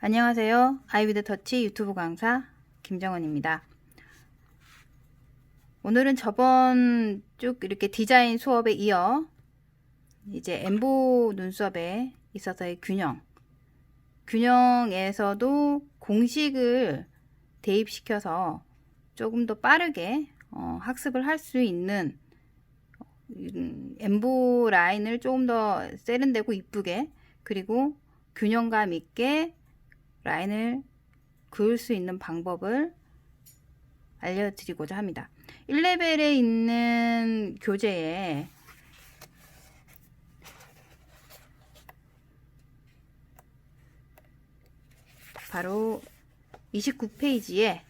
안녕하세요. 아이위드터치 유튜브 강사 김정은입니다. 오늘은 저번 쭉 이렇게 디자인 수업에 이어 이제 엠보 눈썹에 있어서의 균형에서도 공식을 대입시켜서 조금 더 빠르게 학습을 할 수 있는 엠보 라인을 조금 더 세련되고 이쁘게, 그리고 균형감 있게 라인을 그을 수 있는 방법을 알려드리고자 합니다. 1레벨에 있는 교재에 바로 29페이지에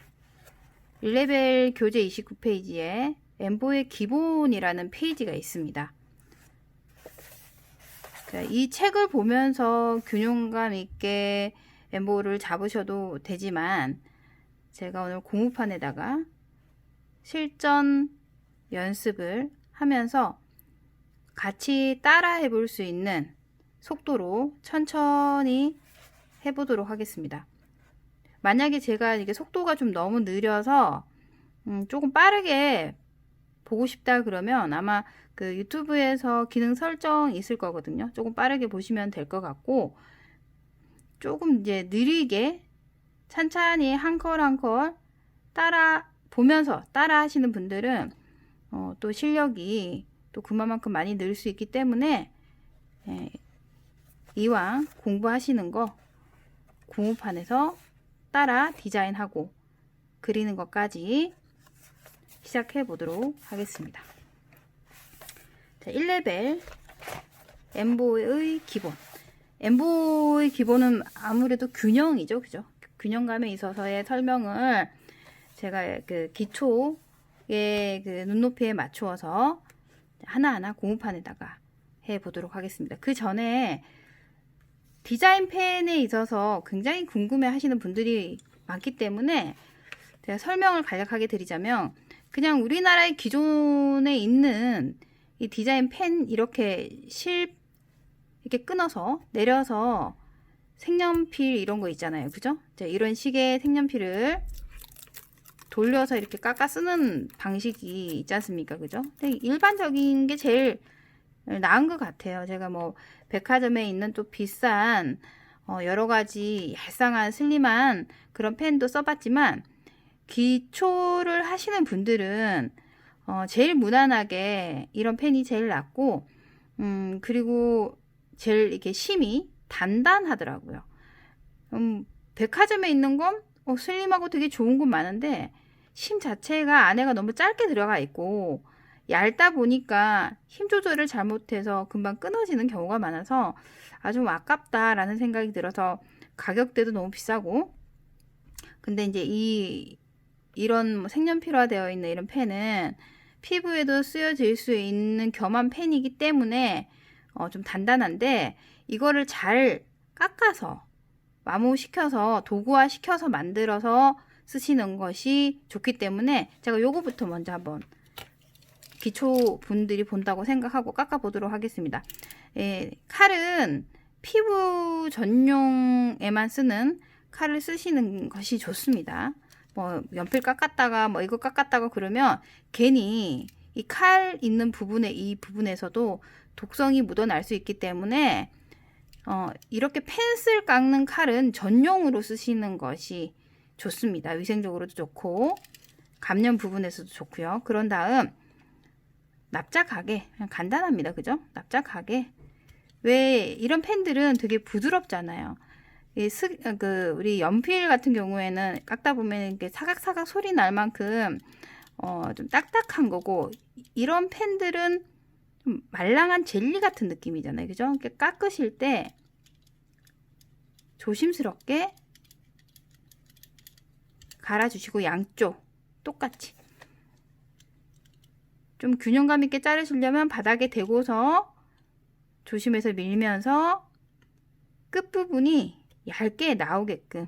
1레벨 교재 29페이지에 엠보의 기본이라는 페이지가 있습니다. 이 책을 보면서 균형감 있게 엠보를 잡으셔도 되지만, 제가 오늘 공부판에다가 실전 연습을 하면서 같이 따라 해볼 수 있는 속도로 천천히 해보도록 하겠습니다. 만약에 제가 이게 속도가 좀 너무 느려서 조금 빠르게 보고 싶다 그러면 아마 그 유튜브에서 기능 설정 있을 거거든요. 조금 빠르게 보시면 될 것 같고, 조금 이제 느리게 찬찬히 한 컬 한 컬 따라 보면서 따라 하시는 분들은 또 실력이 또 그만큼 많이 늘 수 있기 때문에, 이왕 공부하시는 거 공부판에서 따라 디자인하고 그리는 것까지 시작해 보도록 하겠습니다. 자, 1레벨 엠보의 기본. 엠보의 기본은 아무래도 균형이죠, 그죠? 균형감에 있어서의 설명을 제가 그 기초의 그 눈높이에 맞추어서 하나하나 공부판에다가 해 보도록 하겠습니다. 그 전에 디자인 펜에 있어서 굉장히 궁금해 하시는 분들이 많기 때문에 제가 설명을 간략하게 드리자면, 그냥 우리나라의 기존에 있는 이 디자인 펜 이렇게 이렇게 끊어서 내려서 색연필 이런 거 있잖아요, 그죠? 자, 이런 식의 색연필을 돌려서 이렇게 깎아 쓰는 방식이 있지 않습니까, 그죠? 근데 일반적인 게 제일 나은 것 같아요. 제가 뭐 백화점에 있는 또 비싼 여러 가지 얄쌍한 슬림한 그런 펜도 써봤지만, 기초를 하시는 분들은 제일 무난하게 이런 펜이 제일 낫고, 그리고 제일 이렇게 심이 단단하더라고요. 백화점에 있는 건 슬림하고 되게 좋은 건 많은데, 심 자체가 안에가 너무 짧게 들어가 있고 얇다 보니까 힘 조절을 잘못해서 금방 끊어지는 경우가 많아서 아주 아깝다라는 생각이 들어서, 가격대도 너무 비싸고. 근데 이제 이런 색연필화 되어 있는 이런 펜은 피부에도 쓰여질 수 있는 겸한 펜이기 때문에 좀 단단한데, 이거를 잘 깎아서 마모시켜서 도구화 시켜서 만들어서 쓰시는 것이 좋기 때문에, 제가 요거부터 먼저 한번 기초 분들이 본다고 생각하고 깎아 보도록 하겠습니다. 칼은 피부 전용에만 쓰는 칼을 쓰시는 것이 좋습니다. 뭐 연필 깎았다가 뭐 이거 깎았다가 그러면 괜히 이 칼 있는 이 부분에서도 독성이 묻어날 수 있기 때문에, 이렇게 펜슬 깎는 칼은 전용으로 쓰시는 것이 좋습니다. 위생적으로도 좋고 감염 부분에서도 좋고요. 그런 다음 납작하게, 그냥 간단합니다, 그죠? 납작하게. 왜 이런 펜들은 되게 부드럽잖아요. 우리 연필 같은 경우에는 깎다 보면 이렇게 사각사각 소리 날 만큼 좀 딱딱한 거고, 이런 펜들은 좀 말랑한 젤리 같은 느낌이잖아요, 그죠? 이렇게 깎으실 때 조심스럽게 갈아주시고, 양쪽 똑같이 좀 균형감 있게 자르시려면 바닥에 대고서 조심해서 밀면서 끝부분이 얇게 나오게끔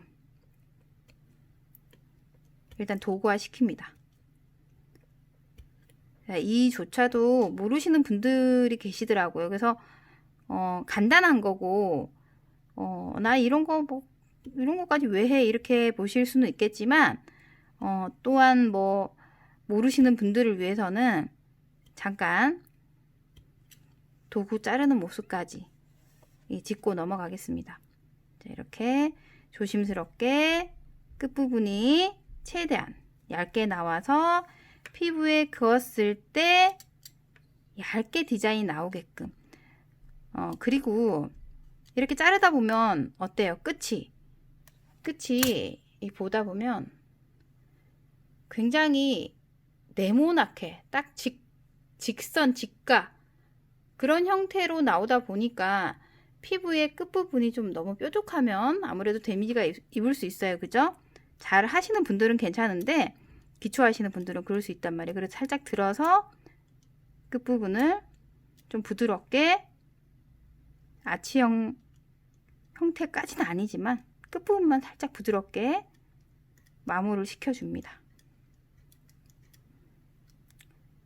일단 도구화 시킵니다. 이조차도 모르시는 분들이 계시더라고요. 그래서 간단한 거고, 나 이런 거 뭐 이런 것까지 왜 해? 이렇게 보실 수는 있겠지만 또한 뭐 모르시는 분들을 위해서는 잠깐 도구 자르는 모습까지 짚고 넘어가겠습니다. 자, 이렇게 조심스럽게 끝부분이 최대한 얇게 나와서 피부에 그었을 때 얇게 디자인이 나오게끔 그리고 이렇게 자르다 보면 어때요? 끝이 보다 보면 굉장히 네모나게 딱 직선 직각 그런 형태로 나오다 보니까 피부의 끝부분이 좀 너무 뾰족하면 아무래도 데미지가 입을 수 있어요. 그죠? 잘 하시는 분들은 괜찮은데 기초 하시는 분들은 그럴 수 있단 말이에요. 그래서 살짝 들어서 끝부분을 좀 부드럽게 아치형 형태까지는 아니지만 끝부분만 살짝 부드럽게 마무리를 시켜줍니다.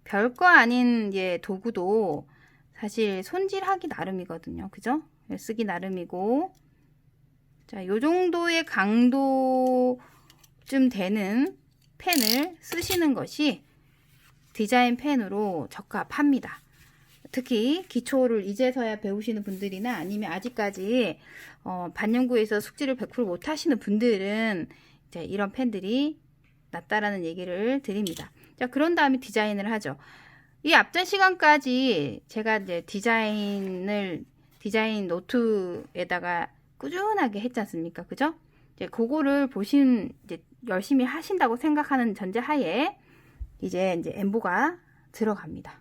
별거 아닌 도구도 사실 손질하기 나름이거든요. 그죠? 쓰기 나름이고, 자, 요 정도의 강도쯤 되는 펜을 쓰시는 것이 디자인 펜으로 적합합니다. 특히 기초를 이제서야 배우시는 분들이나 아니면 아직까지 반영구에서 숙지를 100% 못 하시는 분들은 이제 이런 펜들이 낫다라는 얘기를 드립니다. 자, 그런 다음에 디자인을 하죠. 이 앞전 시간까지 제가 이제 디자인 노트에다가 꾸준하게 했지 않습니까? 그죠? 이제 그거를 이제 열심히 하신다고 생각하는 전제하에 이제 엠보가 들어갑니다.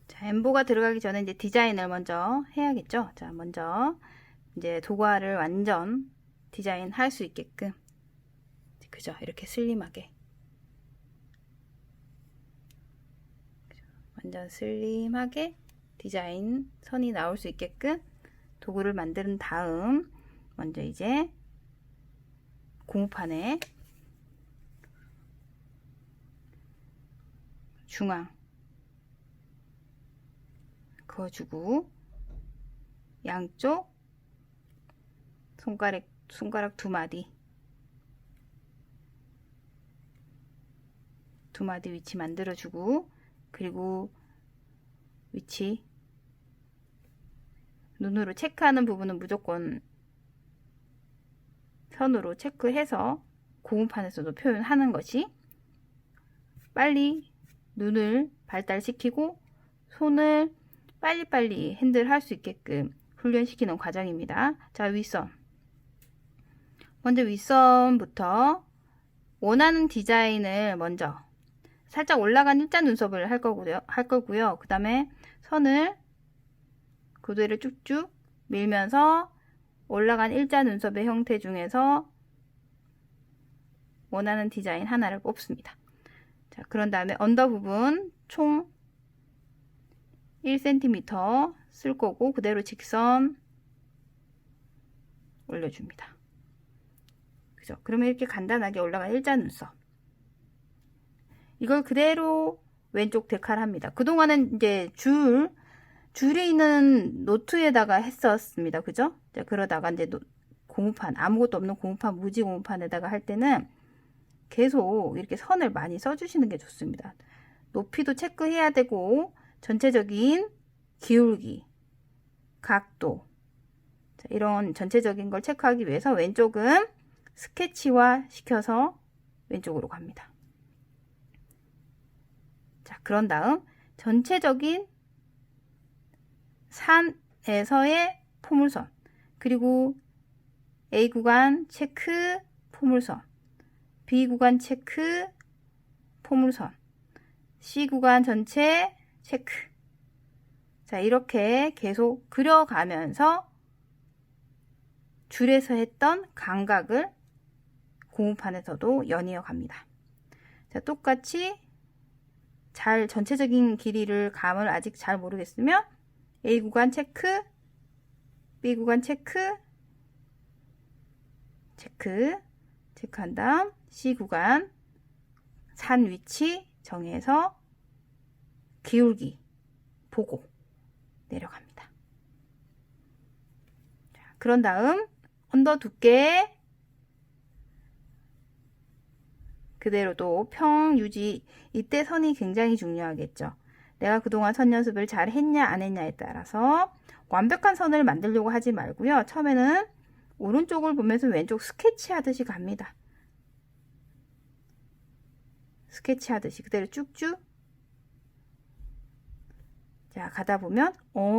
자, 엠보가 들어가기 전에 이제 디자인을 먼저 해야겠죠? 자, 먼저 이제 도과를 완전 디자인 할 수 있게끔, 그죠? 이렇게 슬림하게. 완전 슬림하게 디자인 선이 나올 수 있게끔 도구를 만든 다음 먼저 이제 고무판에 중앙 그어주고 양쪽 손가락 두 마디 위치 만들어주고, 그리고 위치 눈으로 체크하는 부분은 무조건 선으로 체크해서 고무판에서도 표현하는 것이 빨리 눈을 발달시키고 손을 빨리빨리 핸들할 수 있게끔 훈련시키는 과정입니다. 자, 윗선 먼저 윗선부터 원하는 디자인을 먼저 살짝 올라간 일자 눈썹을 할 거고요. 그 다음에 선을 그대로 쭉쭉 밀면서 올라간 일자 눈썹의 형태 중에서 원하는 디자인 하나를 뽑습니다. 자, 그런 다음에 언더 부분 총 1cm 쓸 거고 그대로 직선 올려줍니다. 그죠? 그러면 이렇게 간단하게 올라간 일자 눈썹. 이걸 그대로 왼쪽 데칼합니다. 그동안은 이제 줄이 있는 노트에다가 했었습니다. 그죠? 자, 그러다가 이제 고무판, 아무것도 없는 고무판, 무지 고무판에다가 할 때는 계속 이렇게 선을 많이 써주시는 게 좋습니다. 높이도 체크해야 되고, 전체적인 기울기, 각도, 자, 이런 전체적인 걸 체크하기 위해서 왼쪽은 스케치화 시켜서 왼쪽으로 갑니다. 자, 그런 다음 전체적인 산에서의 포물선, 그리고 A 구간 체크 포물선, B 구간 체크 포물선, C 구간 전체 체크. 자, 이렇게 계속 그려가면서 줄에서 했던 감각을 고무판에서도 연이어 갑니다. 자, 똑같이 전체적인 길이를 감을 아직 잘 모르겠으면 A 구간 체크, B 구간 체크한 다음 C 구간 산 위치 정해서 기울기 보고 내려갑니다. 그런 다음 언더 두께 그대로 또 평 유지. 이때 선이 굉장히 중요하겠죠. 내가 그동안 선 연습을 잘 했냐 안 했냐에 따라서 완벽한 선을 만들려고 하지 말고요. 처음에는 오른쪽을 보면서 왼쪽 스케치 하듯이 갑니다. 스케치 하듯이 그대로 쭉쭉. 자, 가다 보면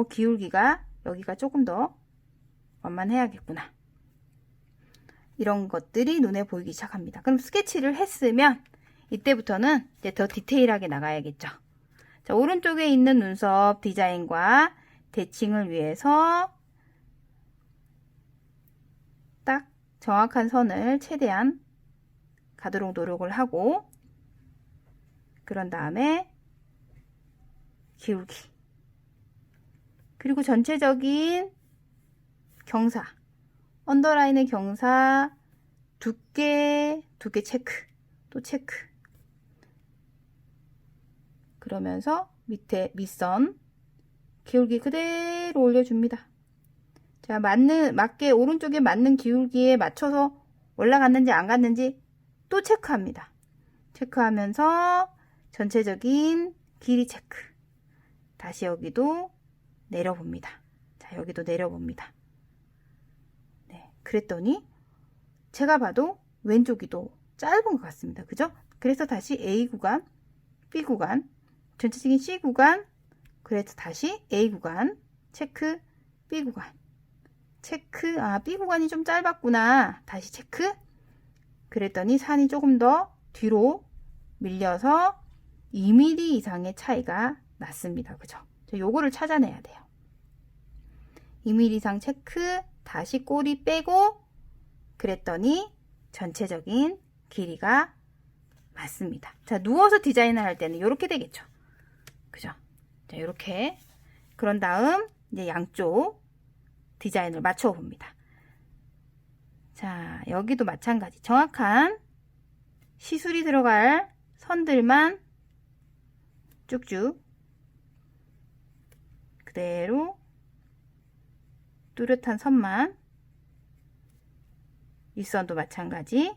기울기가 여기가 조금 더 완만해야겠구나. 이런 것들이 눈에 보이기 시작합니다. 그럼 스케치를 했으면 이때부터는 이제 더 디테일하게 나가야겠죠. 자, 오른쪽에 있는 눈썹 디자인과 대칭을 위해서 딱 정확한 선을 최대한 가도록 노력을 하고, 그런 다음에 기울기, 그리고 전체적인 경사, 언더라인의 경사, 두께 체크, 또 체크. 그러면서 밑에 밑선 기울기 그대로 올려줍니다. 자, 맞게 오른쪽에 맞는 기울기에 맞춰서 올라갔는지 안 갔는지 또 체크합니다. 체크하면서 전체적인 길이 체크. 다시 여기도 내려봅니다. 자, 여기도 내려봅니다. 네, 그랬더니 제가 봐도 왼쪽이 더 짧은 것 같습니다. 그죠? 그래서 다시 A 구간, B 구간, 전체적인 C 구간, 그래서 다시 A 구간, 체크, B 구간, 체크. B 구간이 좀 짧았구나. 다시 체크. 그랬더니 산이 조금 더 뒤로 밀려서 2mm 이상의 차이가 났습니다. 그죠? 요거를 찾아내야 돼요. 2mm 이상 체크, 다시 꼬리 빼고, 그랬더니 전체적인 길이가 맞습니다. 자, 누워서 디자인을 할 때는 이렇게 되겠죠. 그죠? 자, 이렇게. 그런 다음 이제 양쪽 디자인을 맞춰 봅니다. 자, 여기도 마찬가지. 정확한 시술이 들어갈 선들만 쭉쭉 그대로 뚜렷한 선만, 윗선도 마찬가지.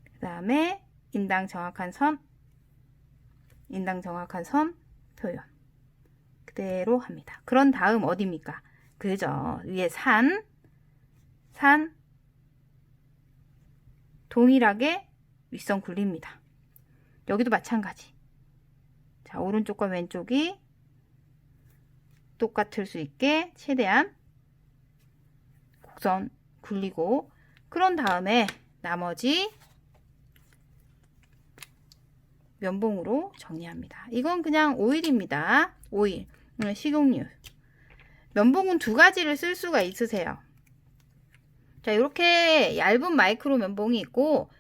그 다음에 인당 정확한 선 표현 그대로 합니다. 그런 다음 어디입니까? 그죠? 위에 산 동일하게 윗선 굴립니다. 여기도 마찬가지. 자, 오른쪽과 왼쪽이 똑같을 수 있게 최대한 곡선 굴리고, 그런 다음에 나머지 면봉으로 정리합니다. 이건 그냥 오일입니다. 오일, 식용유. 면봉은 두 가지를 쓸 수가 있으세요. 자, 이렇게 얇은 마이크로 면봉이 있고,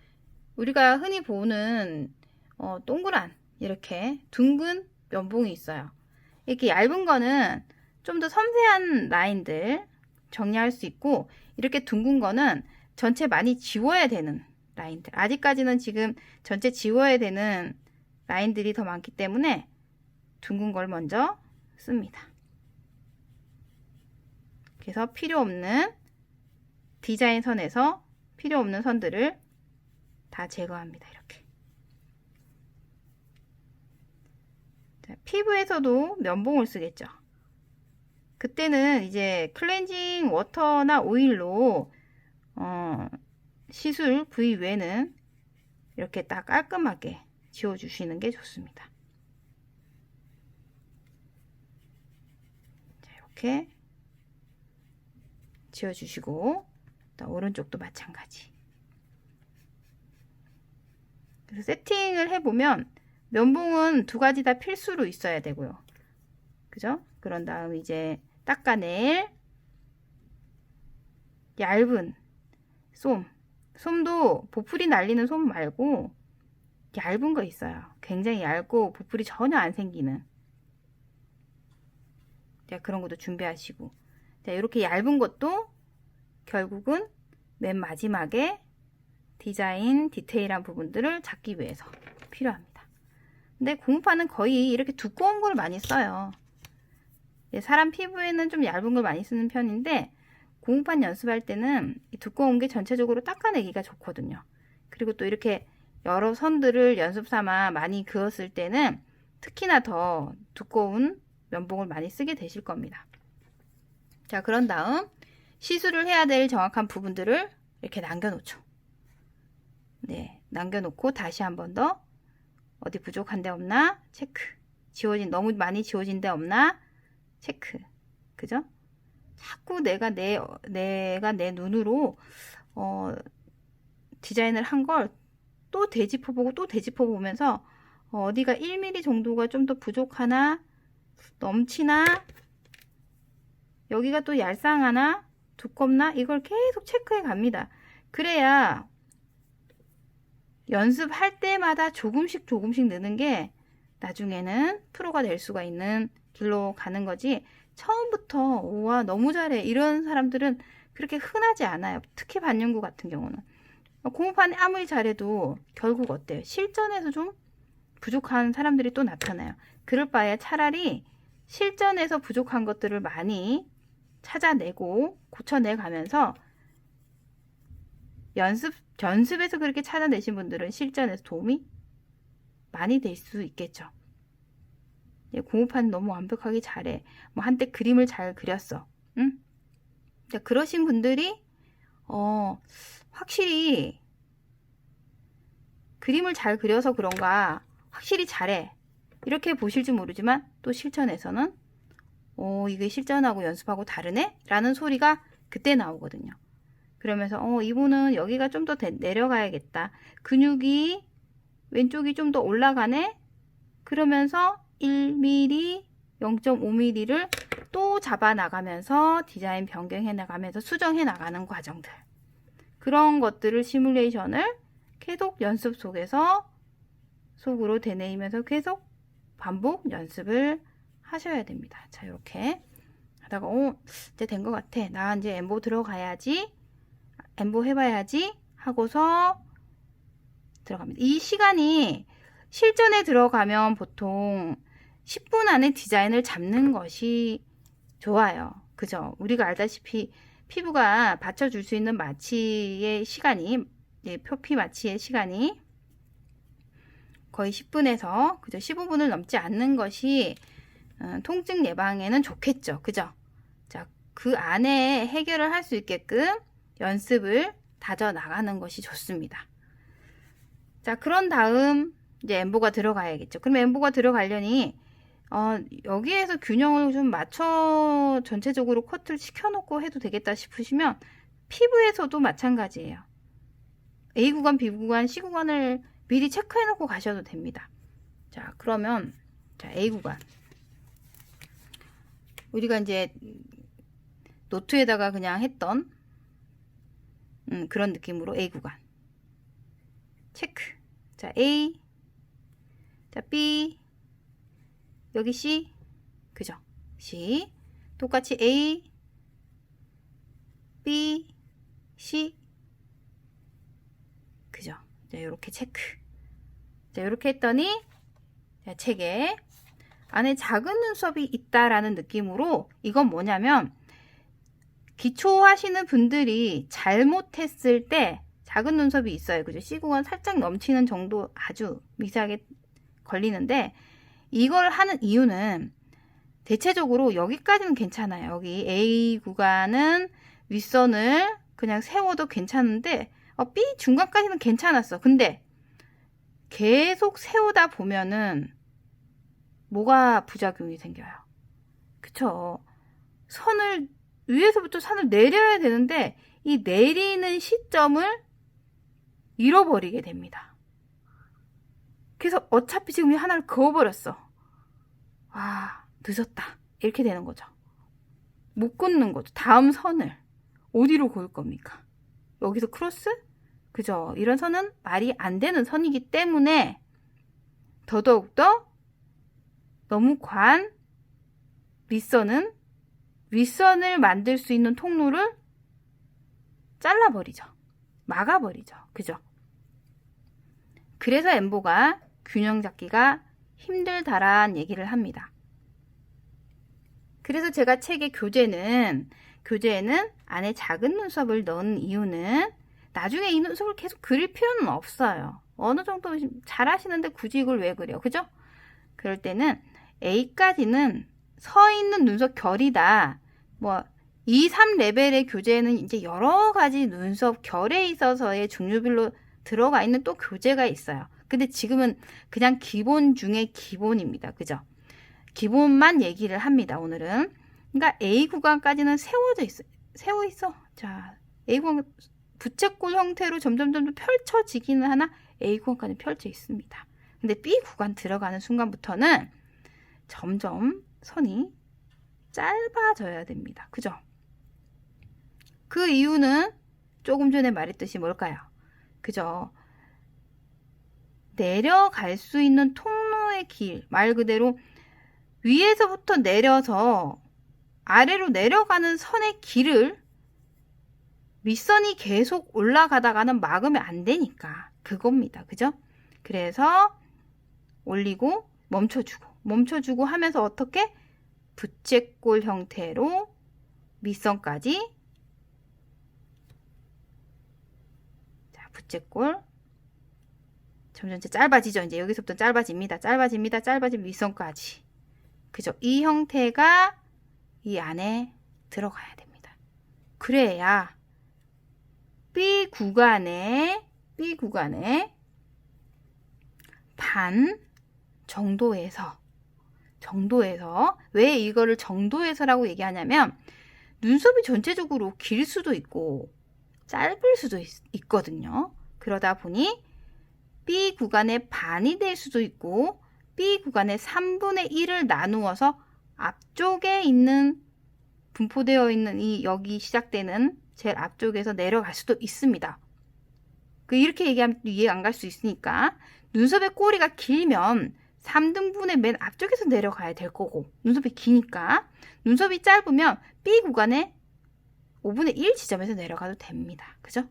우리가 흔히 보는 동그란 이렇게 둥근 면봉이 있어요. 이렇게 얇은 거는 좀 더 섬세한 라인들 정리할 수 있고, 이렇게 둥근 거는 전체 많이 지워야 되는 라인들. 아직까지는 지금 전체 지워야 되는 라인들이 더 많기 때문에 둥근 걸 먼저 씁니다. 그래서 필요 없는 디자인 선에서 필요 없는 선들을 다 제거합니다. 이렇게. 자, 피부에서도 면봉을 쓰겠죠. 그때는 이제 클렌징 워터나 오일로 시술 부위 외에는 이렇게 딱 깔끔하게 지워주시는 게 좋습니다. 자, 이렇게 지워주시고, 오른쪽도 마찬가지. 그래서 세팅을 해보면 면봉은 두 가지 다 필수로 있어야 되고요. 그죠? 그런 다음 이제 닦아낼 얇은 솜도 보풀이 날리는 솜 말고 얇은 거 있어요. 굉장히 얇고 보풀이 전혀 안 생기는. 자, 그런 것도 준비하시고. 자, 이렇게 얇은 것도 결국은 맨 마지막에 디자인 디테일한 부분들을 잡기 위해서 필요합니다. 근데 고무판은 거의 이렇게 두꺼운 걸 많이 써요. 사람 피부에는 좀 얇은 걸 많이 쓰는 편인데 고무판 연습할 때는 두꺼운 게 전체적으로 닦아내기가 좋거든요. 그리고 또 이렇게 여러 선들을 연습 삼아 많이 그었을 때는 특히나 더 두꺼운 면봉을 많이 쓰게 되실 겁니다. 자, 그런 다음 시술을 해야 될 정확한 부분들을 이렇게 남겨놓죠. 네, 남겨놓고 다시 한 번 더 어디 부족한 데 없나 체크. 너무 많이 지워진 데 없나 체크. 그죠? 자꾸 내가 내 눈으로 디자인을 한 걸 또 되짚어보고 또 되짚어보면서 어디가 1mm 정도가 좀 더 부족하나 넘치나 여기가 또 얄쌍하나 두껍나 이걸 계속 체크해 갑니다. 그래야 연습할 때마다 조금씩 넣는 게 나중에는 프로가 될 수가 있는 길로 가는 거지, 처음부터 우와 너무 잘해 이런 사람들은 그렇게 흔하지 않아요. 특히 반영구 같은 경우는 고무판에 아무리 잘해도 결국 어때요? 실전에서 좀 부족한 사람들이 또 나타나요. 그럴 바에 차라리 실전에서 부족한 것들을 많이 찾아내고 고쳐내 가면서 연습에서 그렇게 찾아내신 분들은 실전에서 도움이 많이 될 수 있겠죠. 고무판 너무 완벽하게 잘해. 뭐 한때 그림을 잘 그렸어. 응? 자, 그러신 분들이 확실히 그림을 잘 그려서 그런가 확실히 잘해 이렇게 보실지 모르지만 또 실전에서는 이게 실전하고 연습하고 다르네? 라는 소리가 그때 나오거든요. 그러면서 이분은 여기가 좀 더 내려가야겠다. 근육이 왼쪽이 좀 더 올라가네? 그러면서 1mm, 0.5mm를 또 잡아 나가면서 디자인 변경해 나가면서 수정해 나가는 과정들. 그런 것들을 시뮬레이션을 계속 연습 속으로 되뇌이면서 계속 반복 연습을 하셔야 됩니다. 자, 이렇게 하다가 이제 된 것 같아. 나 이제 엠보 들어가야지. 엠보 해봐야지 하고서 들어갑니다. 이 시간이 실전에 들어가면 보통 10분 안에 디자인을 잡는 것이 좋아요. 그죠? 우리가 알다시피 피부가 받쳐줄 수 있는 마취의 시간이, 표피 마취의 시간이 거의 10분에서 그죠? 15분을 넘지 않는 것이 통증 예방에는 좋겠죠. 그죠? 자, 그 안에 해결을 할 수 있게끔 연습을 다져 나가는 것이 좋습니다. 자, 그런 다음 이제 엠보가 들어가야겠죠. 그럼 엠보가 들어가려니 여기에서 균형을 좀 맞춰 전체적으로 커트를 시켜놓고 해도 되겠다 싶으시면 피부에서도 마찬가지예요. A 구간, B 구간, C 구간을 미리 체크해 놓고 가셔도 됩니다. 자, 그러면 자, A 구간 우리가 이제 노트에다가 그냥 했던 그런 느낌으로 A 구간 체크. 자, A, 자, B, 여기 C, 그죠? C, 똑같이 A, B, C, 그죠? 자, 이렇게 체크. 자, 이렇게 했더니 자, 책에 안에 작은 눈썹이 있다라는 느낌으로, 이건 뭐냐면 기초 하시는 분들이 잘못했을 때 작은 눈썹이 있어요. 그죠? C구간 살짝 넘치는 정도 아주 미세하게 걸리는데, 이걸 하는 이유는 대체적으로 여기까지는 괜찮아요. 여기 A 구간은 윗선을 그냥 세워도 괜찮은데 B 중간까지는 괜찮았어. 근데 계속 세우다 보면은 뭐가 부작용이 생겨요. 그쵸? 위에서부터 선을 내려야 되는데 이 내리는 시점을 잃어버리게 됩니다. 그래서 어차피 지금 하나를 그어버렸어. 늦었다. 이렇게 되는 거죠. 못 긋는 거죠. 다음 선을 어디로 그을 겁니까? 여기서 크로스? 그죠? 이런 선은 말이 안 되는 선이기 때문에 더더욱더 너무 과한 윗선을 만들 수 있는 통로를 잘라버리죠. 막아버리죠. 그죠? 그래서 엠보가 균형 잡기가 힘들다란 얘기를 합니다. 그래서 제가 책의 교재에는 안에 작은 눈썹을 넣은 이유는 나중에 이 눈썹을 계속 그릴 필요는 없어요. 어느 정도 잘 하시는데 굳이 이걸 왜 그려? 그죠? 그럴 때는 A까지는 서 있는 눈썹 결이다. 뭐 2, 3레벨의 교재에는 이제 여러 가지 눈썹 결에 있어서의 종류별로 들어가 있는 또 교재가 있어요. 근데 지금은 그냥 기본 중에 기본입니다. 그죠? 기본만 얘기를 합니다. 오늘은. 그러니까 A 구간까지는 세워져 있어. 세워 있어. 자, A 구간 부채꼴 형태로 점점 펼쳐지기는 하나 A 구간까지 펼쳐 있습니다. 근데 B 구간 들어가는 순간부터는 점점 선이 짧아져야 됩니다. 그죠? 그 이유는 조금 전에 말했듯이 뭘까요? 그죠? 내려갈 수 있는 통로의 길, 말 그대로 위에서부터 내려서 아래로 내려가는 선의 길을 밑선이 계속 올라가다가는 막으면 안 되니까 그겁니다. 그죠? 그래서 올리고 멈춰주고 하면서 어떻게? 부채꼴 형태로 밑선까지, 자, 부채꼴 점점 짧아지죠. 이제 여기서부터 짧아집니다. 짧아지면 밑선까지. 그죠? 이 형태가 이 안에 들어가야 됩니다. 그래야 B 구간에 반 정도에서 왜 이거를 정도에서라고 얘기하냐면 눈썹이 전체적으로 길 수도 있고 짧을 수도 있거든요. 그러다 보니 B 구간의 반이 될 수도 있고 B 구간의 3분의 1을 나누어서 앞쪽에 있는 분포되어 있는 이 여기 시작되는 제일 앞쪽에서 내려갈 수도 있습니다. 이렇게 얘기하면 이해 안 갈 수 있으니까 눈썹의 꼬리가 길면 3등분의 맨 앞쪽에서 내려가야 될 거고 눈썹이 기니까 눈썹이 짧으면 B 구간의 5분의 1 지점에서 내려가도 됩니다. 그죠?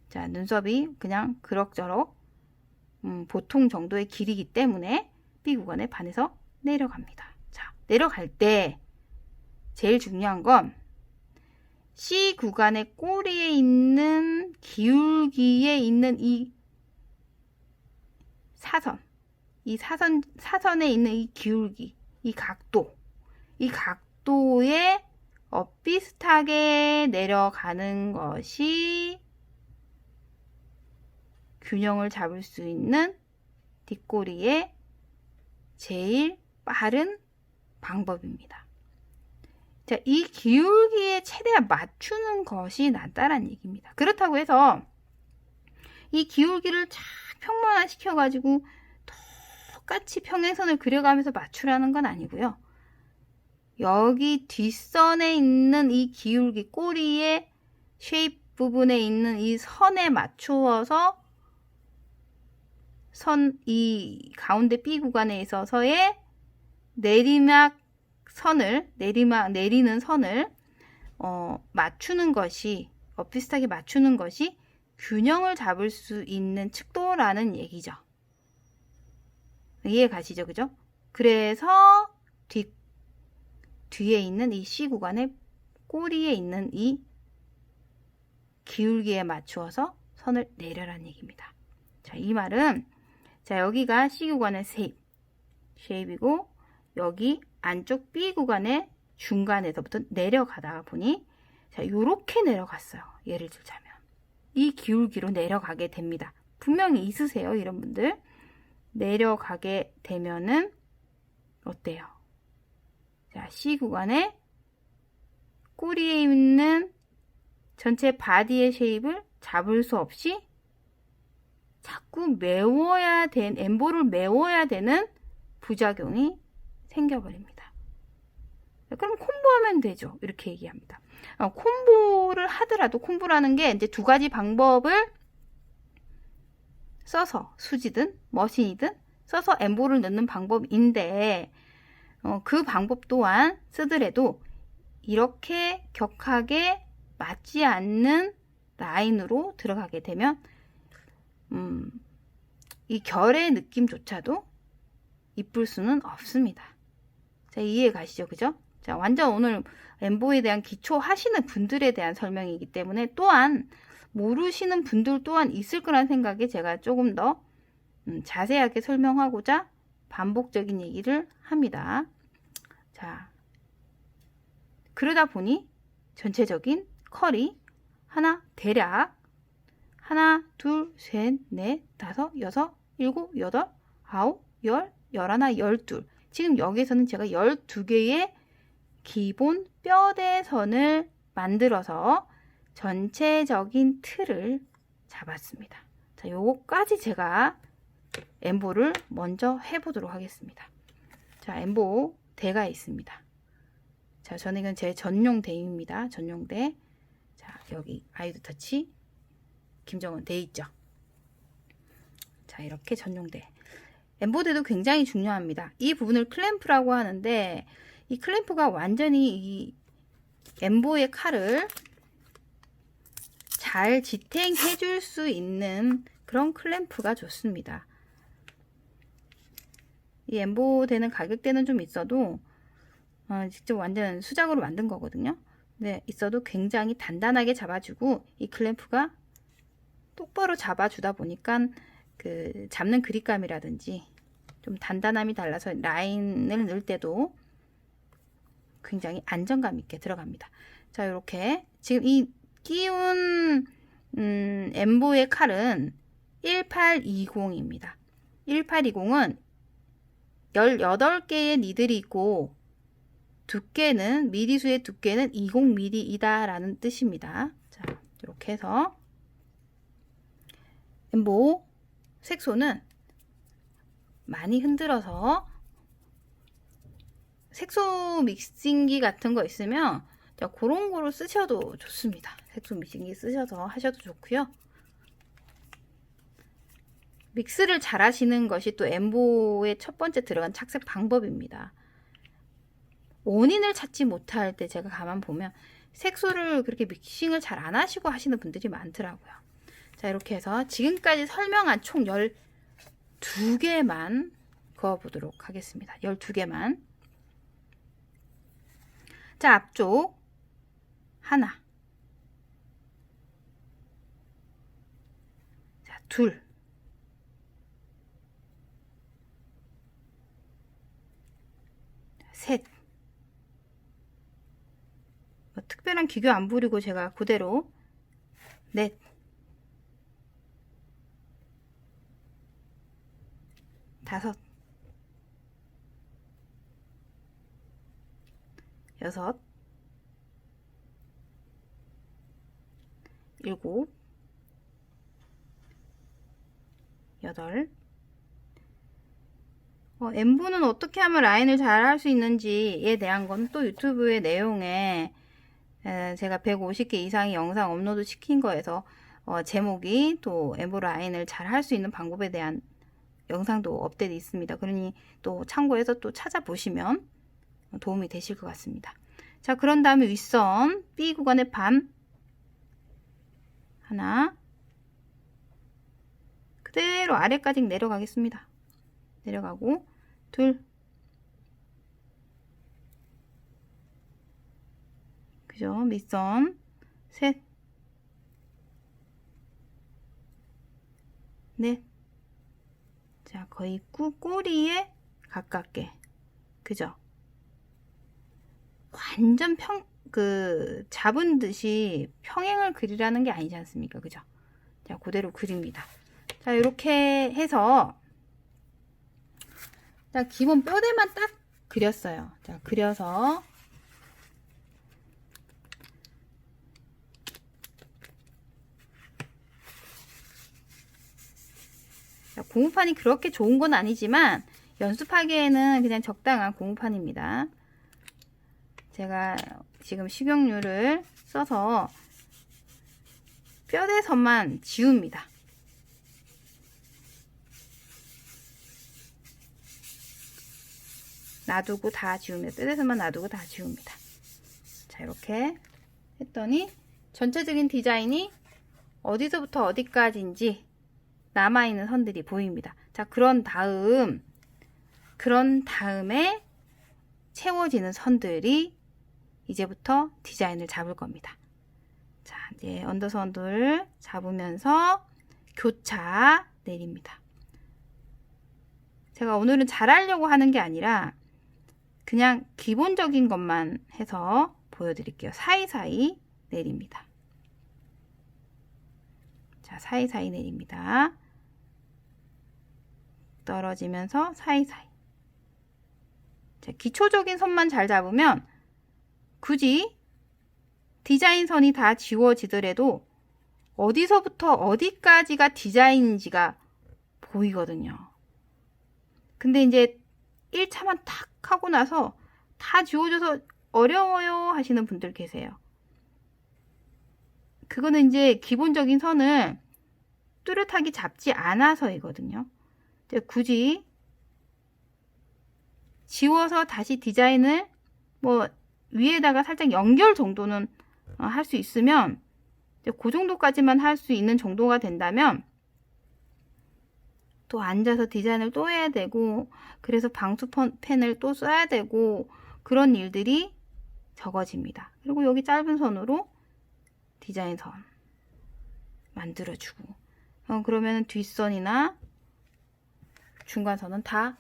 자, 눈썹이 그냥 그럭저럭 보통 정도의 길이기 때문에 B 구간의 반에서 내려갑니다. 자, 내려갈 때 제일 중요한 건 C 구간의 꼬리에 있는 기울기에 있는 이 사선에 있는 이 기울기, 이 각도에 비슷하게 내려가는 것이 균형을 잡을 수 있는 뒷꼬리의 제일 빠른 방법입니다. 자, 이 기울기에 최대한 맞추는 것이 낫다라는 얘기입니다. 그렇다고 해서 이 기울기를 쫙 평면화시켜 가지고 똑같이 평행선을 그려가면서 맞추라는 건 아니고요. 여기 뒷선에 있는 이 기울기, 꼬리의 쉐입 부분에 있는 이 선에 맞추어서 이 가운데 B 구간에 있어서의 내리는 선을 맞추는 것이 비슷하게 맞추는 것이 균형을 잡을 수 있는 측도라는 얘기죠. 이해 가시죠? 그죠? 그래서 뒤에 있는 이 C 구간의 꼬리에 있는 이 기울기에 맞추어서 선을 내려라는 얘기입니다. 자, 이 말은 자, 여기가 C 구간의 쉐입이고 여기 안쪽 B 구간의 중간에서부터 내려가다가 보니 자, 요렇게 내려갔어요. 예를 들자면 이 기울기로 내려가게 됩니다. 분명히 있으세요, 이런 분들. 내려가게 되면은 어때요? 자, C 구간의 꼬리에 있는 전체 바디의 쉐입을 잡을 수 없이 자꾸 엠보를 메워야 되는 부작용이 생겨버립니다. 그럼 콤보하면 되죠. 이렇게 얘기합니다. 콤보를 하더라도 콤보라는 게 이제 두 가지 방법을 써서 수지든 머신이든 써서 엠보를 넣는 방법인데 그 방법 또한 쓰더라도 이렇게 격하게 맞지 않는 라인으로 들어가게 되면 이 결의 느낌조차도 이쁠 수는 없습니다. 자, 이해 가시죠? 그죠? 자, 완전 오늘 엠보에 대한 기초 하시는 분들에 대한 설명이기 때문에 또한 모르시는 분들 또한 있을 거란 생각에 제가 조금 더 자세하게 설명하고자 반복적인 얘기를 합니다. 자, 그러다 보니 전체적인 컬이 대략 하나, 둘, 셋, 넷, 다섯, 여섯, 일곱, 여덟, 아홉, 열, 열하나, 열둘. 지금 여기서는 제가 12개의 기본 뼈대선을 만들어서 전체적인 틀을 잡았습니다. 자, 요거까지 제가 엠보를 먼저 해보도록 하겠습니다. 자, 엠보 대가 있습니다. 자, 저는 이건 제 전용 대입니다. 전용 대. 자, 여기 아이드 터치 김정은 대 있죠. 자, 이렇게 전용 대. 엠보대도 굉장히 중요합니다. 이 부분을 클램프라고 하는데 이 클램프가 완전히 이 엠보의 칼을 잘 지탱해 줄 수 있는 그런 클램프가 좋습니다. 이 엠보대는 가격대는 좀 있어도 직접 완전 수작으로 만든 거거든요. 네, 있어도 굉장히 단단하게 잡아주고 이 클램프가 똑바로 잡아주다 보니까 그 잡는 그립감이라든지 좀 단단함이 달라서 라인을 넣을 때도 굉장히 안정감 있게 들어갑니다. 자, 이렇게 지금 이 끼운 엠보의 칼은 1820입니다. 1820은 18개의 니들이 있고 두께는 미리수의 두께는 20mm이다 라는 뜻입니다. 자, 이렇게 해서 엠보 색소는 많이 흔들어서 색소 믹싱기 같은 거 있으면 자, 그런 거로 쓰셔도 좋습니다. 색소 믹싱기 쓰셔서 하셔도 좋고요. 믹스를 잘 하시는 것이 또 엠보의 첫 번째 들어간 착색 방법입니다. 원인을 찾지 못할 때 제가 가만 보면 색소를 그렇게 믹싱을 잘 안 하시고 하시는 분들이 많더라고요. 자, 이렇게 해서 지금까지 설명한 총 12개만 그어보도록 하겠습니다. 12개만. 자, 앞쪽 하나. 자, 둘. 셋. 뭐 특별한 기교 안 부리고 제가 그대로 넷. 다섯. 여섯. 일곱. 여덟. 엠보는 어떻게 하면 라인을 잘 할 수 있는지에 대한 건 또 유튜브의 내용에 제가 150개 이상의 영상 업로드 시킨 거에서 제목이 또 엠보 라인을 잘 할 수 있는 방법에 대한 영상도 업데이트 있습니다. 그러니 또 참고해서 또 찾아보시면 도움이 되실 것 같습니다. 자, 그런 다음에 윗선 B 구간의 반 하나 그대로 아래까지 내려가겠습니다. 내려가고 둘 그죠? 밑선 셋 넷 자, 거의 꼬리에 가깝게 그죠? 완전 잡은 듯이 평행을 그리라는 게 아니지 않습니까? 그죠? 자, 그대로 그립니다. 자, 이렇게 해서 자, 기본 뼈대만 딱 그렸어요. 자, 그려서 자, 고무판이 그렇게 좋은 건 아니지만 연습하기에는 그냥 적당한 고무판입니다. 제가 지금 식용유를 써서 뼈대선만 지웁니다. 놔두고 다 지웁니다. 뼈대선만 놔두고 다 지웁니다. 자, 이렇게 했더니 전체적인 디자인이 어디서부터 어디까지인지 남아있는 선들이 보입니다. 자, 그런 다음에 채워지는 선들이 이제부터 디자인을 잡을 겁니다. 자, 이제 언더선을 잡으면서 교차 내립니다. 제가 오늘은 잘하려고 하는 게 아니라 그냥 기본적인 것만 해서 보여드릴게요. 사이사이 내립니다. 자, 사이사이 내립니다. 떨어지면서 사이사이. 자, 기초적인 선만 잘 잡으면 굳이 디자인 선이 다 지워지더라도 어디서부터 어디까지가 디자인인지가 보이거든요. 근데 이제 1차만 탁 하고 나서 다 지워져서 어려워요 하시는 분들 계세요. 그거는 이제 기본적인 선을 뚜렷하게 잡지 않아서이거든요. 굳이 지워서 다시 디자인을 뭐 위에다가 살짝 연결 정도는 할 수 있으면 그 정도까지만 할 수 있는 정도가 된다면 또 앉아서 디자인을 또 해야 되고 그래서 방수펜을 또 써야 되고 그런 일들이 적어집니다. 그리고 여기 짧은 선으로 디자인 선 만들어주고 그러면 뒷선이나 중간선은 다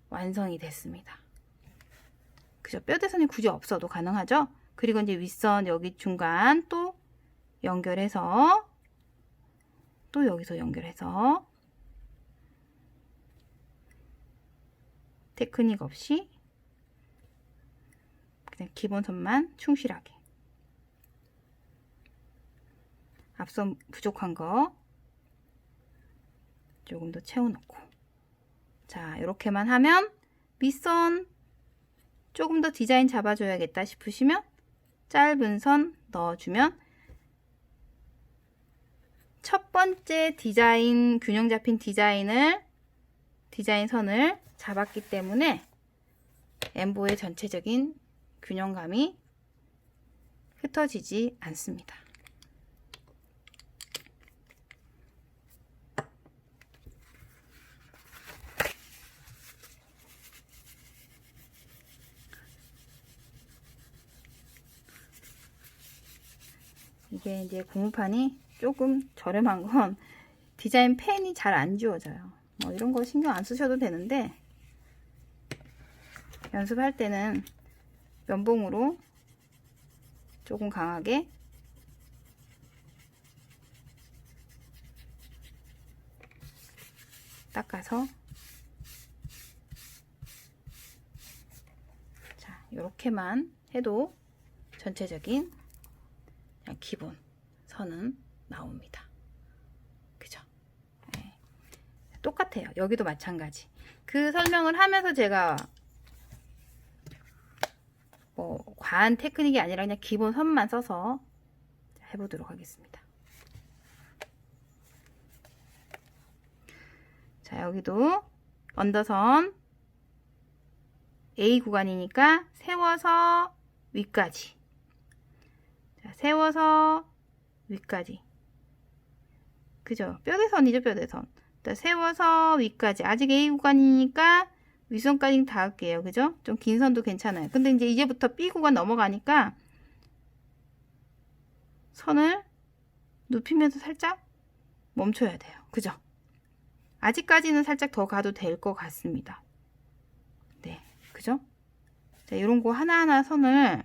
완성이 됐습니다. 그죠? 뼈대선이 굳이 없어도 가능하죠? 그리고 이제 윗선 여기 중간 또 연결해서 또 여기서 연결해서 테크닉 없이 그냥 기본선만 충실하게 앞선 부족한 거 조금 더 채워놓고 자 이렇게만 하면 밑선 조금 더 디자인 잡아줘야겠다 싶으시면 짧은 선 넣어주면 첫 번째 디자인 균형 잡힌 디자인 선을 잡았기 때문에 엠보의 전체적인 균형감이 흩어지지 않습니다. 이게 이제 고무판이 조금 저렴한 건 디자인 펜이 잘 안 지워져요. 뭐 이런 거 신경 안 쓰셔도 되는데 연습할 때는 면봉으로 조금 강하게 닦아서 자 이렇게만 해도 전체적인 그냥 기본 선은 나옵니다. 그죠? 네. 똑같아요. 여기도 마찬가지. 그 설명을 하면서 제가 뭐 과한 테크닉이 아니라 그냥 기본 선만 써서 해보도록 하겠습니다. 자 여기도 언더선 A 구간이니까 세워서 위까지 자, 세워서 위까지 그죠? 뼈대선이죠 뼈대선 세워서 위까지 아직 A 구간이니까 윗선까지 닿을게요. 그죠? 좀 긴 선도 괜찮아요. 근데 이제부터 B 구간 넘어가니까 선을 눕히면서 살짝 멈춰야 돼요. 그죠? 아직까지는 살짝 더 가도 될 것 같습니다. 네. 그죠? 자, 이런 거 하나하나 선을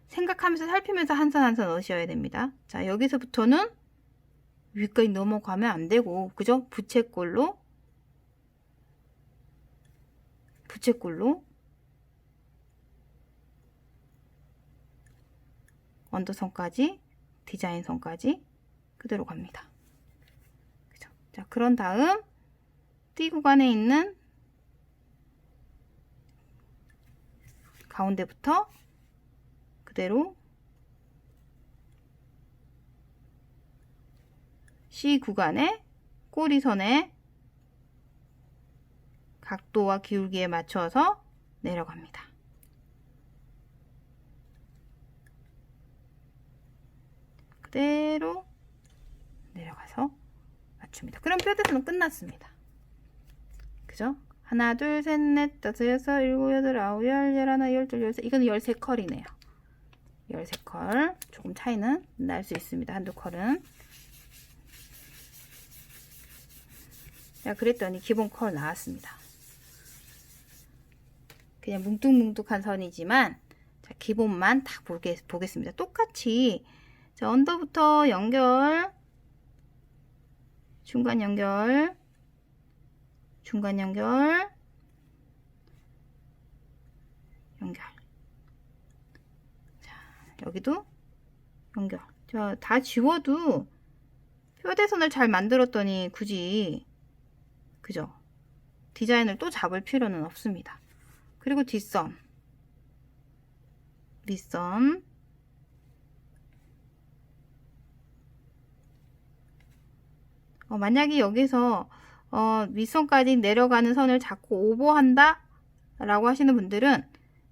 생각하면서 살피면서 한 선 한 선 넣으셔야 됩니다. 자, 여기서부터는 위까지 넘어가면 안 되고, 그죠? 부채꼴로 언더선까지 디자인 선까지 그대로 갑니다. 그죠? 자, 그런 다음 D 구간에 있는 가운데부터 그대로 C 구간에 꼬리선에 각도와 기울기에 맞춰서 내려갑니다. 그대로 내려가서 맞춥니다. 그럼 뼈대선은 끝났습니다. 그죠? 하나, 둘, 셋, 넷, 다섯, 여섯, 일곱, 여덟, 아홉, 열, 열하나, 열둘, 열셋. 이거는 13컬이네요. 13컬. 조금 차이는 날 수 있습니다. 한두 컬은. 자, 그랬더니 기본 컬 나왔습니다. 그냥 뭉뚱뭉뚱한 선이지만, 자, 기본만 딱 보겠습니다. 똑같이, 자, 언더부터 연결, 중간 연결, 중간 연결, 연결. 자, 여기도 연결. 자, 다 지워도 뼈대선을 잘 만들었더니 굳이, 그죠? 디자인을 또 잡을 필요는 없습니다. 그리고 뒷선, 밑선, 만약에 여기서 윗선까지 내려가는 선을 자꾸 오버한다 라고 하시는 분들은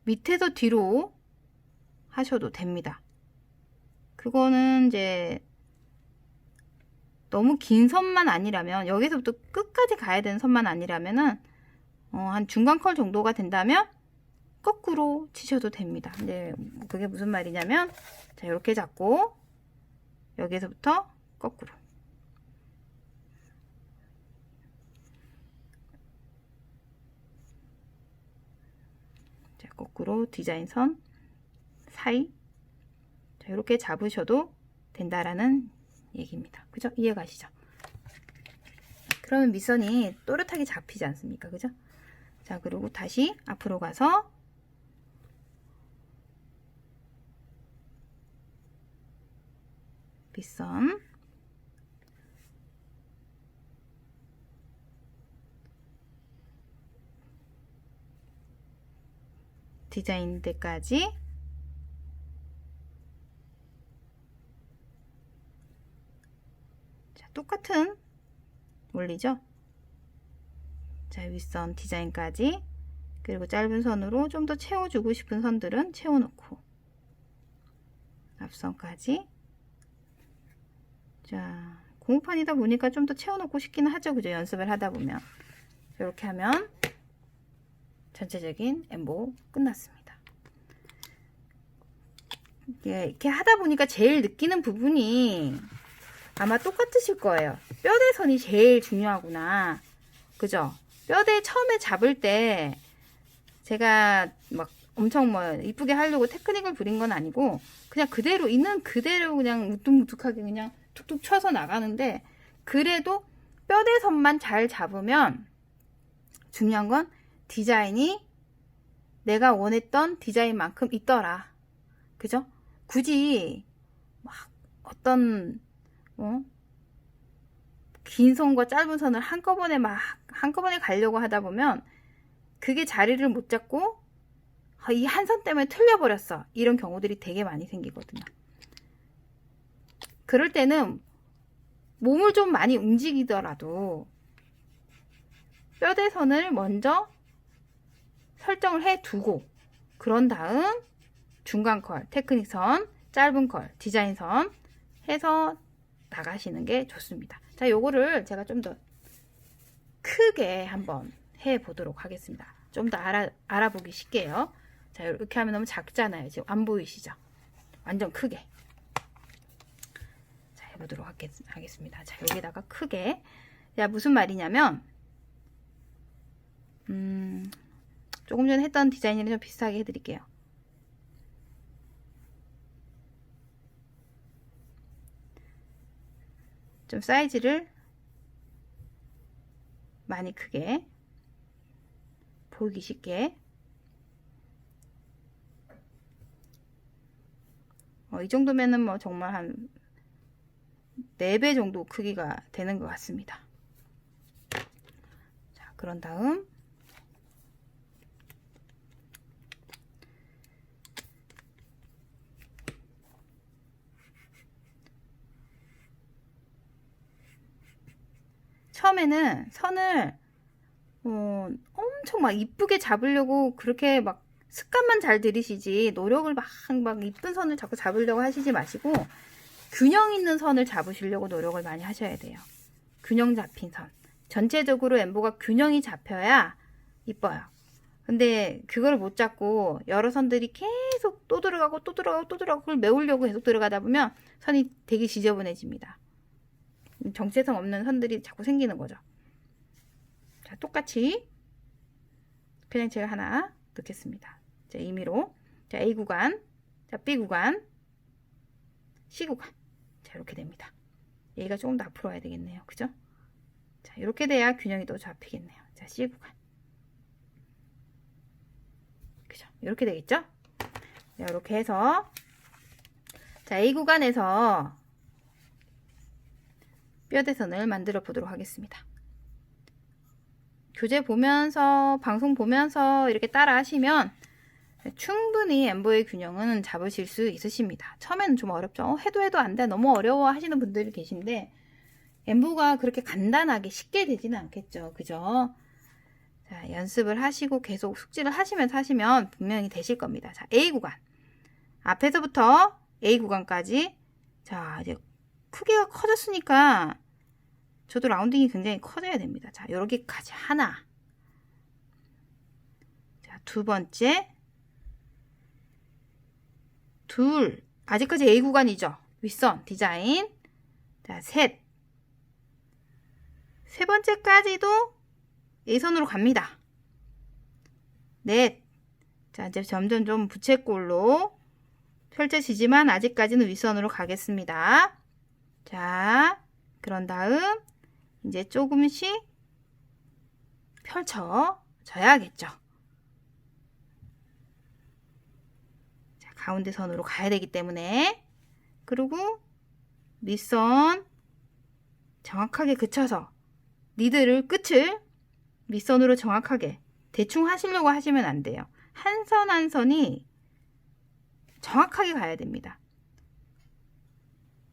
밑에서 뒤로 하셔도 됩니다. 그거는 이제 너무 긴 선만 아니라면, 여기서부터 끝까지 가야 되는 선만 아니라면은 한 중간 컬 정도가 된다면 거꾸로 치셔도 됩니다. 근데 그게 무슨 말이냐면, 자, 이렇게 잡고 여기서부터 거꾸로, 자, 거꾸로 디자인 선 사이, 자, 이렇게 잡으셔도 된다라는 얘기입니다. 그죠? 이해가시죠? 그러면 밑선이 또렷하게 잡히지 않습니까? 그죠? 자, 그리고 다시 앞으로 가서 빗선, 디자인 데까지, 자, 똑같은 원리죠? 자, 윗선 디자인까지, 그리고 짧은 선으로 좀 더 채워주고 싶은 선들은 채워놓고, 앞선까지. 자, 고무판이다 보니까 좀 더 채워놓고 싶기는 하죠. 그죠? 연습을 하다 보면. 이렇게 하면 전체적인 엠보 끝났습니다. 이렇게 하다 보니까 제일 느끼는 부분이 아마 똑같으실 거예요. 뼈대선이 제일 중요하구나. 그죠? 뼈대 처음에 잡을 때 제가 막 엄청 뭐 이쁘게 하려고 테크닉을 부린 건 아니고, 그냥 그대로 있는 그대로 그냥 무뚝무뚝하게 그냥 툭툭 쳐서 나가는데, 그래도 뼈대선만 잘 잡으면 중요한 건 디자인이 내가 원했던 디자인만큼 있더라. 그죠? 굳이 막 어떤 긴 선과 짧은 선을 한꺼번에 가려고 하다 보면 그게 자리를 못 잡고 이 한 선 때문에 틀려버렸어. 이런 경우들이 되게 많이 생기거든요. 그럴 때는 몸을 좀 많이 움직이더라도 뼈대선을 먼저 설정을 해 두고, 그런 다음 중간 컬, 테크닉 선, 짧은 컬, 디자인 선 해서 나가시는 게 좋습니다. 자, 요거를 제가 좀 더 크게 한번 해 보도록 하겠습니다. 좀 더 알아보기 쉽게요. 자, 이렇게 하면 너무 작잖아요. 지금 안 보이시죠? 완전 크게. 자, 해보도록 하겠습니다. 자, 여기다가 크게. 자, 무슨 말이냐면, 조금 전에 했던 디자인이랑 좀 비슷하게 해드릴게요. 좀 사이즈를 많이 크게 보이기 쉽게, 이 정도면은 뭐 정말 한 4배 정도 크기가 되는 것 같습니다. 자, 그런 다음 처음에는 선을 엄청 막 이쁘게 잡으려고 그렇게 막 습관만 잘 들이시지, 노력을 막 이쁜 선을 자꾸 잡으려고 하시지 마시고 균형 있는 선을 잡으시려고 노력을 많이 하셔야 돼요. 균형 잡힌 선. 전체적으로 엠보가 균형이 잡혀야 이뻐요. 근데 그걸 못 잡고 여러 선들이 계속 또 들어가고 또 들어가고 또 들어가고 그걸 메우려고 계속 들어가다 보면 선이 되게 지저분해집니다. 정체성 없는 선들이 자꾸 생기는 거죠. 자, 똑같이 그냥 제가 하나 넣겠습니다. 자, 임의로. 자, A 구간, 자, B 구간, C 구간. 자, 이렇게 됩니다. A가 조금 더 앞으로 와야 되겠네요. 그죠? 자, 이렇게 돼야 균형이 또 잡히겠네요. 자, C 구간. 그죠? 이렇게 되겠죠? 자, 이렇게 해서 자, A 구간에서 뼈대선을 만들어 보도록 하겠습니다. 교재 보면서 방송 보면서 이렇게 따라 하시면 충분히 엠보의 균형은 잡으실 수 있으십니다. 처음에는 좀 어렵죠. 해도 안 돼. 너무 어려워 하시는 분들이 계신데 엠보가 그렇게 간단하게 쉽게 되지는 않겠죠. 그죠? 자, 연습을 하시고 계속 숙지를 하시면서 하시면 분명히 되실 겁니다. 자, A 구간. 앞에서부터 A 구간까지. 자, 이제 크기가 커졌으니까 저도 라운딩이 굉장히 커져야 됩니다. 자, 여기까지 하나. 자, 두 번째. 둘. 아직까지 A 구간이죠. 윗선 디자인. 자, 셋. 세 번째까지도 A선으로 갑니다. 넷. 자, 이제 점점 좀 부채꼴로 펼쳐지지만 아직까지는 윗선으로 가겠습니다. 자, 그런 다음 이제 조금씩 펼쳐져야겠죠. 자, 가운데 선으로 가야 되기 때문에 그리고 밑선 정확하게 그쳐서 니들을 끝을 밑선으로 정확하게 대충 하시려고 하시면 안 돼요. 한 선 한 선이 정확하게 가야 됩니다.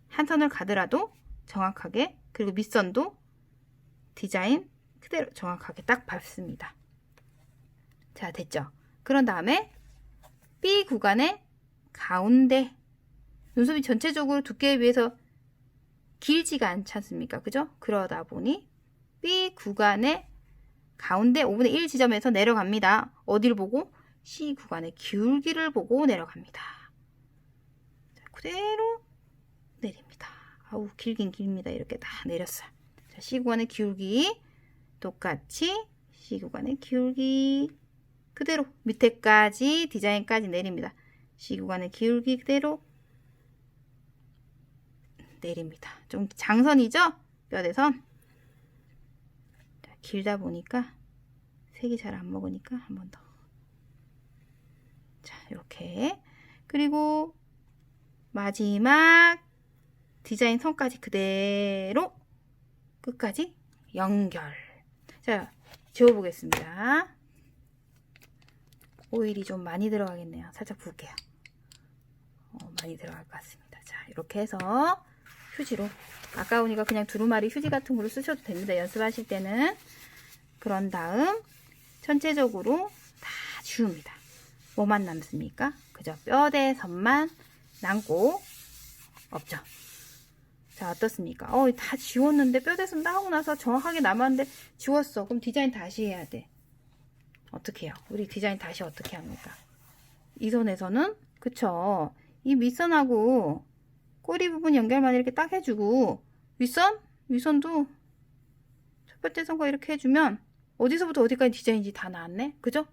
한 선을 가더라도 정확하게 그리고 밑선도 디자인 그대로 정확하게 딱 밟습니다. 자, 됐죠? 그런 다음에 B 구간의 가운데 눈썹이 전체적으로 두께에 비해서 길지가 않지 않습니까? 그죠? 그러다 보니 B 구간의 가운데 5분의 1 지점에서 내려갑니다. 어디를 보고? C 구간의 기울기를 보고 내려갑니다. 자, 그대로 내립니다. 아우, 길긴 깁니다. 이렇게 다 내렸어요. 자, C 구간의 기울기 똑같이 C 구간의 기울기 그대로 밑에까지 디자인까지 내립니다. C 구간의 기울기 그대로 내립니다. 좀 장선이죠? 뼈대선. 자, 길다 보니까 색이 잘 안 먹으니까 한 번 더. 자, 이렇게. 그리고 마지막 디자인 선까지 그대로 끝까지 연결. 자, 지워보겠습니다. 오일이 좀 많이 들어가겠네요. 살짝 부을게요. 많이 들어갈 것 같습니다. 자, 이렇게 해서 휴지로 아까우니까 그냥 두루마리 휴지 같은 걸로 쓰셔도 됩니다. 연습하실 때는. 그런 다음 전체적으로 다 지웁니다. 뭐만 남습니까? 그죠? 뼈대선만 남고 없죠. 자, 어떻습니까? 다 지웠는데 뼈대선 따고 나서 정확하게 남았는데 지웠어. 그럼 디자인 다시 해야 돼. 어떻게 해요? 우리 디자인 다시 어떻게 합니까? 이 선에서는 그쵸? 이 밑선하고 꼬리 부분 연결만 이렇게 딱 해주고 윗선도 첫 번째 선과 이렇게 해주면 어디서부터 어디까지 디자인인지 다 나왔네? 그죠?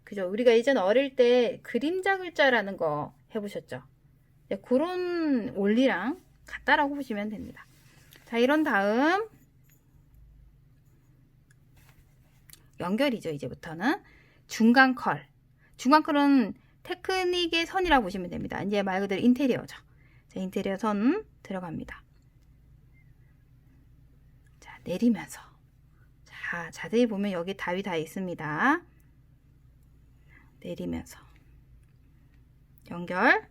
그죠? 우리가 예전 어릴 때 그림자 글자라는 거 해보셨죠? 네, 그런 원리랑 같다라고 보시면 됩니다. 자, 이런 다음 연결이죠. 이제부터는 중간 컬. 중간 컬은 테크닉의 선이라고 보시면 됩니다. 이제 말 그대로 인테리어죠. 자, 인테리어 선 들어갑니다. 자, 내리면서. 자, 자세히 보면 여기 답이 다 있습니다. 내리면서. 연결.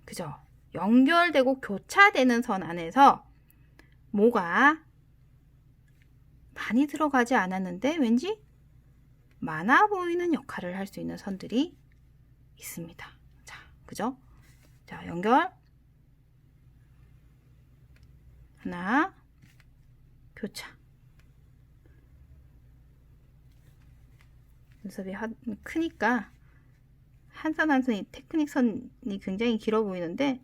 그죠? 연결되고 교차되는 선 안에서 뭐가 많이 들어가지 않았는데 왠지 많아 보이는 역할을 할 수 있는 선들이 있습니다. 자, 그죠? 자, 연결. 하나. 교차. 눈썹이 크니까 한 선 한 선이 테크닉 선이 굉장히 길어 보이는데,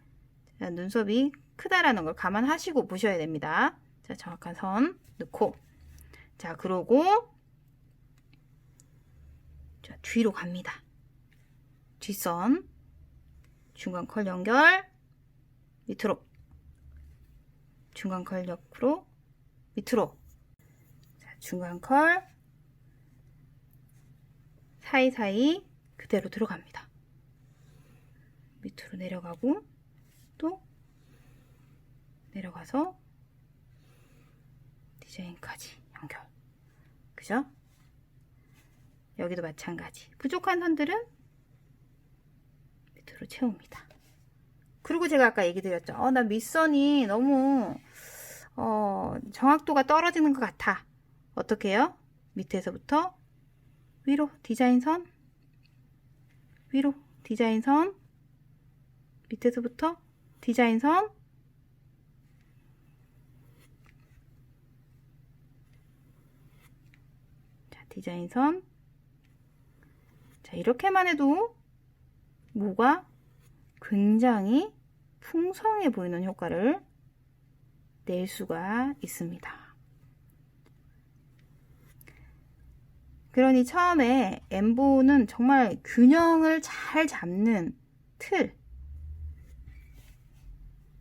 자, 눈썹이 크다라는 걸 감안하시고 보셔야 됩니다. 자, 정확한 선 넣고, 자, 그러고 자, 뒤로 갑니다. 뒷선 중간 컬 연결, 밑으로, 중간 컬 옆으로, 밑으로, 자, 중간 컬 사이사이 그대로 들어갑니다. 밑으로 내려가고 또 내려가서 디자인까지 연결. 그죠? 여기도 마찬가지. 부족한 선들은 밑으로 채웁니다. 그리고 제가 아까 얘기 드렸죠. 나 밑선이 너무 정확도가 떨어지는 것 같아. 어떻게 해요? 밑에서부터 위로 디자인선, 위로 디자인선, 밑에서부터 디자인선, 자, 디자인선. 자, 이렇게만 해도 모가 굉장히 풍성해 보이는 효과를 낼 수가 있습니다. 그러니 처음에 엠보는 정말 균형을 잘 잡는 틀,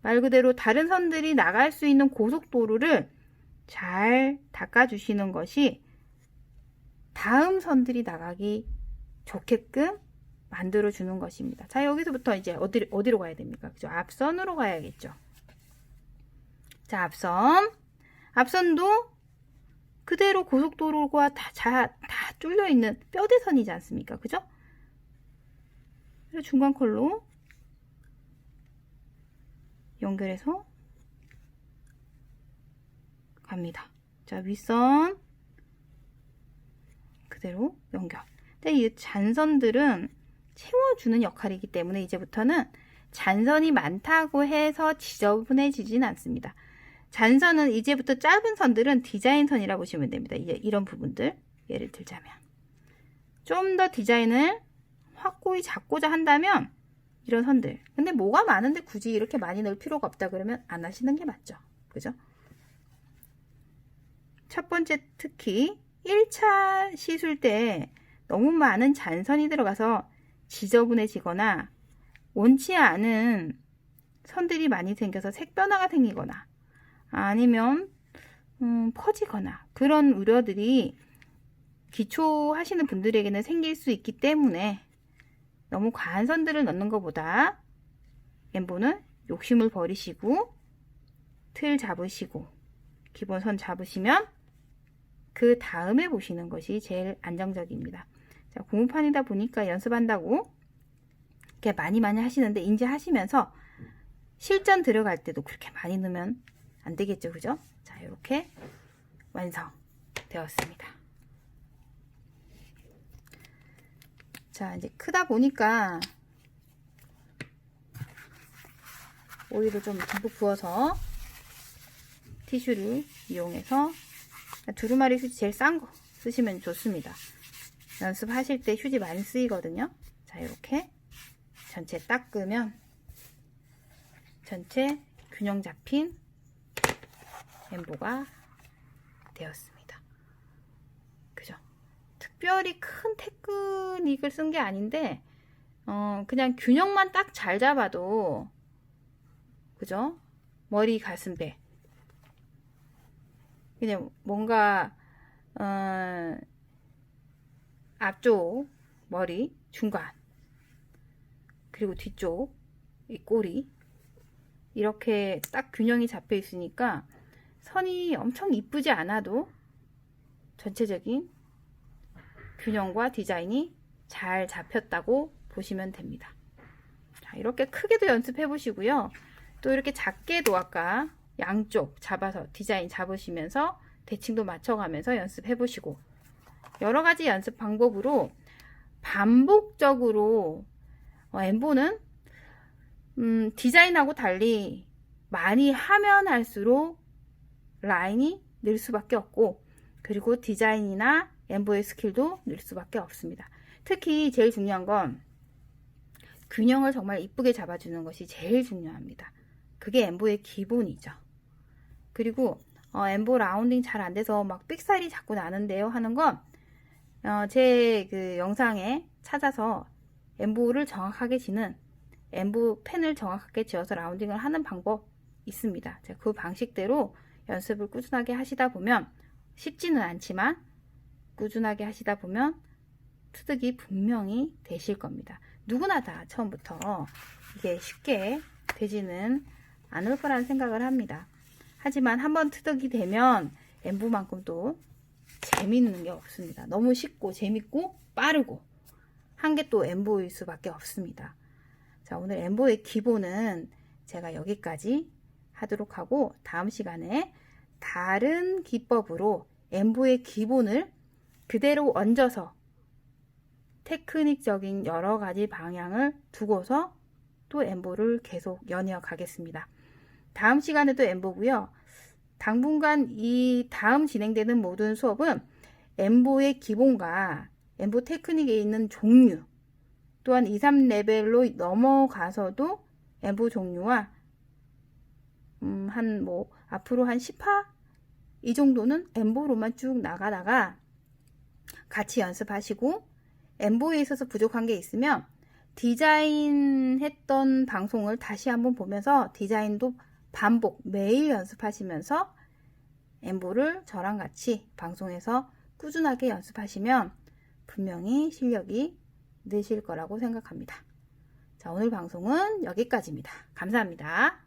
말 그대로 다른 선들이 나갈 수 있는 고속도로를 잘 닦아주시는 것이 다음 선들이 나가기 좋게끔 만들어주는 것입니다. 자, 여기서부터 이제 어디로 가야 됩니까? 그죠? 앞선으로 가야겠죠. 자, 앞선도 그대로 고속도로가 다 뚫려 있는 뼈대선이지 않습니까? 그죠? 그래서 중간 컬로 연결해서 갑니다. 자, 윗선 그대로 연결. 근데 이 잔선들은 채워주는 역할이기 때문에 이제부터는 잔선이 많다고 해서 지저분해지진 않습니다. 잔선은 이제부터 짧은 선들은 디자인선이라고 보시면 됩니다. 이제 이런 부분들, 예를 들자면 좀 더 디자인을 확고히 잡고자 한다면 이런 선들. 근데 뭐가 많은데 굳이 이렇게 많이 넣을 필요가 없다 그러면 안 하시는 게 맞죠. 그죠? 첫 번째, 특히 1차 시술 때 너무 많은 잔선이 들어가서 지저분해지거나 원치 않은 선들이 많이 생겨서 색 변화가 생기거나 아니면 퍼지거나 그런 우려들이 기초 하시는 분들에게는 생길 수 있기 때문에 너무 과한 선들을 넣는 것보다 엠보는 욕심을 버리시고 틀 잡으시고 기본선 잡으시면 그 다음에 보시는 것이 제일 안정적입니다. 자, 고무판이다 보니까 연습한다고 이렇게 많이 하시는데 인지하시면서 실전 들어갈 때도 그렇게 많이 넣으면 안 되겠죠. 그죠? 자, 이렇게 완성되었습니다. 자, 이제 크다 보니까 오일을 좀 듬뿍 부어서 티슈를 이용해서 두루마리 휴지 제일 싼 거 쓰시면 좋습니다. 연습하실 때 휴지 많이 쓰이거든요. 자, 이렇게 전체 닦으면 전체 균형 잡힌 엠보가 되었습니다. 그죠? 특별히 큰 테크닉을 쓴 게 아닌데 그냥 균형만 딱 잘 잡아도 그죠? 머리, 가슴, 배 그냥 뭔가 앞쪽 머리, 중간 그리고 뒤쪽 이 꼬리 이렇게 딱 균형이 잡혀 있으니까 선이 엄청 이쁘지 않아도 전체적인 균형과 디자인이 잘 잡혔다고 보시면 됩니다. 자, 이렇게 크게도 연습해 보시고요. 또 이렇게 작게도 아까 양쪽 잡아서 디자인 잡으시면서 대칭도 맞춰가면서 연습해 보시고 여러 가지 연습 방법으로 반복적으로 엠보는 디자인하고 달리 많이 하면 할수록 라인이 늘 수밖에 없고 그리고 디자인이나 엠보의 스킬도 늘 수밖에 없습니다. 특히 제일 중요한 건 균형을 정말 이쁘게 잡아주는 것이 제일 중요합니다. 그게 엠보의 기본이죠. 그리고 엠보 라운딩 잘 안 돼서 막 삑살이 자꾸 나는데요 하는 건 제 그 영상에 찾아서 엠보를 정확하게 지는 엠보 펜을 정확하게 쥐어서 라운딩을 하는 방법 있습니다. 그 방식대로 연습을 꾸준하게 하시다 보면 쉽지는 않지만 꾸준하게 하시다 보면 투득이 분명히 되실 겁니다. 누구나 다 처음부터 이게 쉽게 되지는 않을 거라는 생각을 합니다. 하지만 한번 투득이 되면 엠보만큼 또 재밌는 게 없습니다. 너무 쉽고 재밌고 빠르고 한 게 또 엠보일 수밖에 없습니다. 자, 오늘 엠보의 기본은 제가 여기까지 하도록 하고 다음 시간에 다른 기법으로 엠보의 기본을 그대로 얹어서 테크닉적인 여러 가지 방향을 두고서 또 엠보를 계속 연이어 가겠습니다. 다음 시간에도 엠보고요. 당분간 이 다음 진행되는 모든 수업은 엠보의 기본과 엠보 테크닉에 있는 종류 또한 2, 3레벨로 넘어가서도 엠보 종류와 앞으로 한 10화 이 정도는 엠보로만 쭉 나가다가 같이 연습하시고 엠보에 있어서 부족한 게 있으면 디자인했던 방송을 다시 한번 보면서 디자인도 반복 매일 연습하시면서 엠보를 저랑 같이 방송에서 꾸준하게 연습하시면 분명히 실력이 느실 거라고 생각합니다. 자, 오늘 방송은 여기까지입니다. 감사합니다.